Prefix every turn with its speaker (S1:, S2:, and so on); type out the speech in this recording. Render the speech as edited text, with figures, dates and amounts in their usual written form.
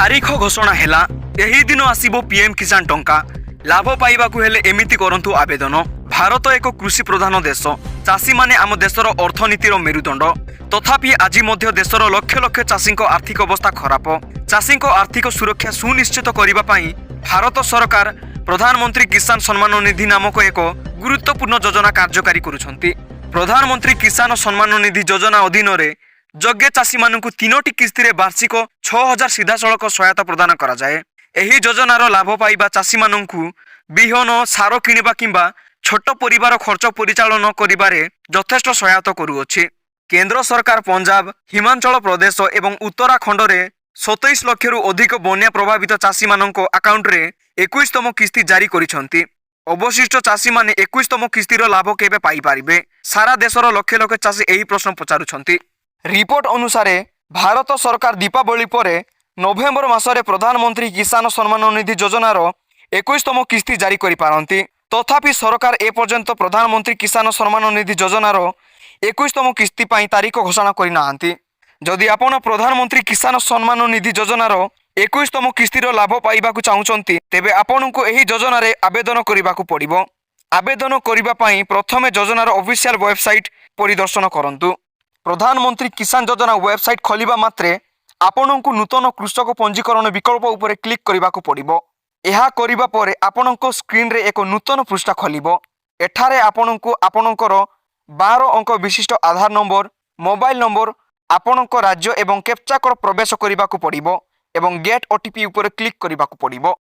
S1: तारीख घोषणा हैला एही दिन आसीबो पीएम किसान टंका लाभ पाइबाकु हेले एमिति करंतु आवेदन। भारत एक कृषि प्रधान देश, चाषी माने आम देशर अर्थनीतिर मेरुदंड। तथापि आज मध्य देशर लक्ष लक्ष चाषी आर्थिक अवस्था खराब। चाषी आर्थिक सुरक्षा सुनिश्चित करने पाई भारत सरकार प्रधानमंत्री किसान सम्मान निधि नामक एक गुरुत्वपूर्ण योजना कार्यकारी करुछंती। प्रधानमंत्री किसान सम्मान निधि योजना अधीन रे योग्य चाषी मानकु 3टी किस्ती रे वार्षिक 6000 सीधासलख सहायता प्रदान करा जाए। एही योजनार लाभ पाइबा चाषी मानकु बिहन सार किनिबा किंबा छोट परिवार खर्च परिचालन करिबारे यथेष्ट सहायता करुअछि। केंद्र सरकार पंजाब, हिमाचल प्रदेश एवं उत्तराखंड रे 27 लाख रु अधिक बन्या प्रभावित चाषी मानक अकाउंट रे 21तम किस्ती जारी करिसंती। अवशिष्ट चाषी माने 21तम किस्तीर लाभ केबे पाई पारिबे? सारा देशर लक्ष लक्ष चाषी एही प्रश्न पचारुछंती। रिपोर्ट अनुसार भारत सरकार दीपावली पर नवेम्बर मासरे प्रधानमंत्री किसान सम्मान निधि योजनार 21तम किस्ती जारी करि पारंती। तथापि सरकार एपर्यंत प्रधानमंत्री किसान सम्मान निधि योजनार 21तम किस्ती पाई तारीख घोषणा करि नाहांती। जदि आपण प्रधानमंत्री किसान सम्मान निधि योजनार 21तम किस्तीर लाभ पाइबाकु चाहुचंती तेबे आपणको एही योजना रे आवेदन करिबाकु पड़िबो। आवेदन करिबा पाई प्रथमे योजनार ऑफिशियल वेबसाइट परिदर्शन करंतु। प्रधानमंत्री किसान योजना वेबसाइट खोलिबा मात्रे आपणको नूतन कृषक पंजीकरण विकल्प उपरे क्लिक करिबाकु पड़िबो। एहा करिबा परे आपणको स्क्रीन रे एक नूतन पृष्ठा खोलिबो। एठारे आपणको आपणकर 12 अंक विशिष्ट आधार नंबर, मोबाइल नंबर, आपणको राज्य एवं कैप्चा कोड प्रवेश करिबाकु पड़िबो एवं गेट ओटीपी उपरे क्लिक करिबाकु पड़िबो।